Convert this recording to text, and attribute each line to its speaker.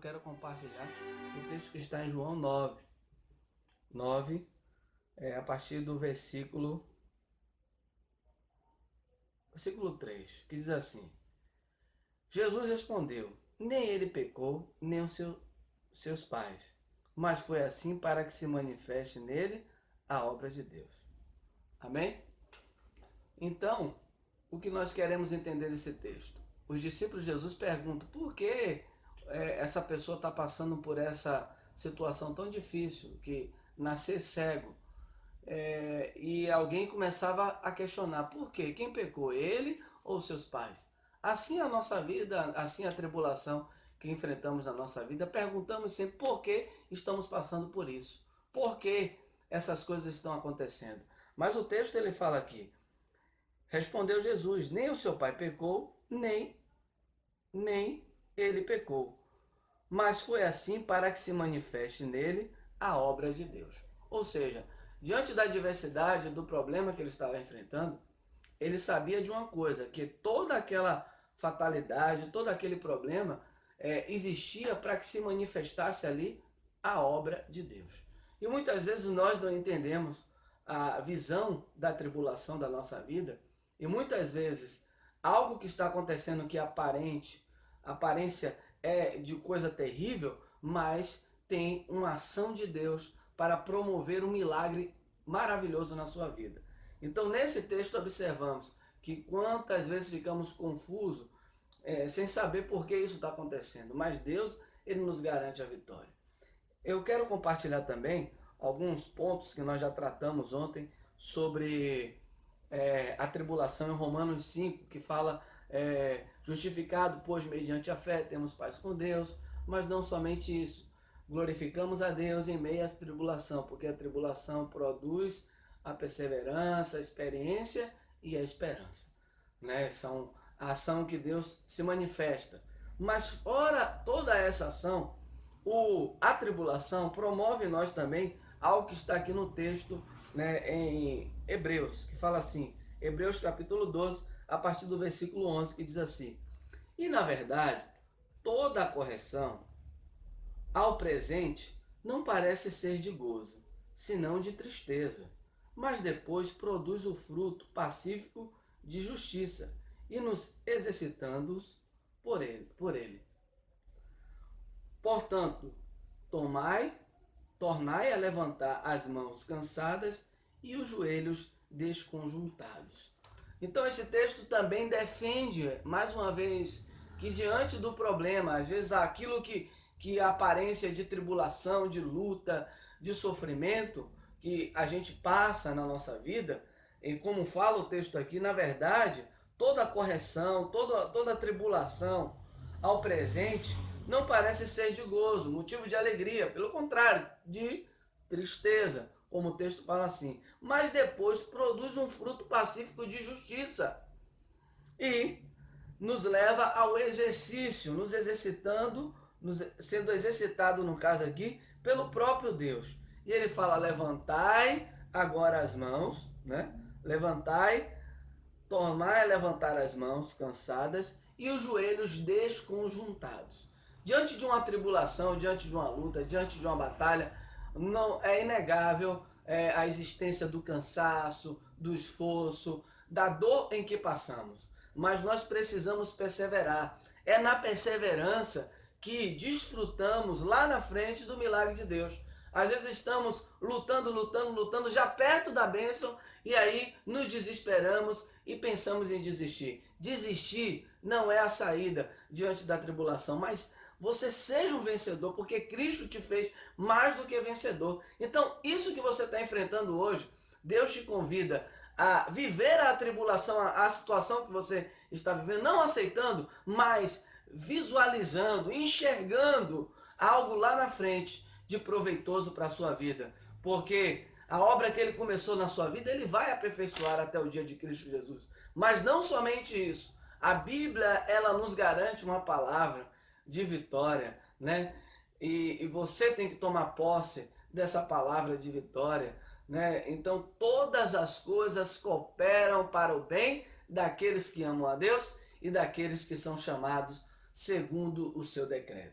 Speaker 1: quero compartilhar o texto que está em João 9, a partir do versículo 3, que diz assim: Jesus respondeu: nem ele pecou, nem os seus pais, mas foi assim para que se manifeste nele a obra de Deus. Amém? Então, o que nós queremos entender desse texto? Os discípulos de Jesus perguntam por que essa pessoa está passando por essa situação tão difícil, que nascer cego. E alguém começava a questionar por quê? Quem pecou, ele ou seus pais? Assim a nossa vida, assim a tribulação que enfrentamos na nossa vida, perguntamos sempre por que estamos passando por isso, por que essas coisas estão acontecendo. Mas o texto ele fala aqui: respondeu Jesus: nem o seu pai pecou, nem ele pecou, mas foi assim para que se manifeste nele a obra de Deus. Ou seja, diante da adversidade, do problema que ele estava enfrentando, ele sabia de uma coisa, que toda aquela fatalidade, todo aquele problema existia para que se manifestasse ali a obra de Deus. E muitas vezes nós não entendemos a visão da tribulação da nossa vida, e muitas vezes algo que está acontecendo que é aparência é de coisa terrível, mas tem uma ação de Deus para promover um milagre maravilhoso na sua vida. Então, nesse texto, observamos que quantas vezes ficamos confusos, sem saber por que isso está acontecendo, mas Deus, ele nos garante a vitória. Eu quero compartilhar também alguns pontos que nós já tratamos ontem sobre a tribulação em Romanos 5, que fala justificado, pois mediante a fé temos paz com Deus, mas não somente isso, glorificamos a Deus em meio à tribulação, porque a tribulação produz a perseverança, a experiência e a esperança, né? São a ação que Deus se manifesta. Mas fora toda essa ação, a tribulação promove em nós também algo que está aqui no texto, né, em Hebreus, que fala assim, Hebreus capítulo 12, a partir do versículo 11, que diz assim: e na verdade, toda a correção ao presente não parece ser de gozo, senão de tristeza, mas depois produz o fruto pacífico de justiça, e nos exercitando-os por ele. Portanto, tornai a levantar as mãos cansadas e os joelhos desconjuntados. Então esse texto também defende, mais uma vez, que diante do problema, às vezes aquilo que a aparência de tribulação, de luta, de sofrimento que a gente passa na nossa vida, e como fala o texto aqui, na verdade, toda a correção, toda a tribulação ao presente não parece ser de gozo, motivo de alegria, pelo contrário, de tristeza, como o texto fala assim, mas depois produz um fruto pacífico de justiça e nos leva ao exercício, nos exercitando, sendo exercitado no caso aqui, pelo próprio Deus. E ele fala: levantai agora as mãos, né? Levantai, tornai a levantar as mãos cansadas e os joelhos desconjuntados. Diante de uma tribulação, diante de uma luta, diante de uma batalha, não é inegável a existência do cansaço, do esforço, da dor em que passamos. Mas nós precisamos perseverar. É na perseverança que desfrutamos lá na frente do milagre de Deus. Às vezes estamos lutando, já perto da bênção, e aí nos desesperamos e pensamos em desistir. Desistir não é a saída diante da tribulação, mas você seja um vencedor, porque Cristo te fez mais do que vencedor. Então, isso que você está enfrentando hoje, Deus te convida a viver a tribulação, a situação que você está vivendo, não aceitando, mas visualizando, enxergando algo lá na frente de proveitoso para a sua vida. Porque a obra que ele começou na sua vida, ele vai aperfeiçoar até o dia de Cristo Jesus. Mas não somente isso. A Bíblia, ela nos garante uma palavra de vitória, né? E você tem que tomar posse dessa palavra de vitória, né? Então todas as coisas cooperam para o bem daqueles que amam a Deus e daqueles que são chamados segundo o seu decreto.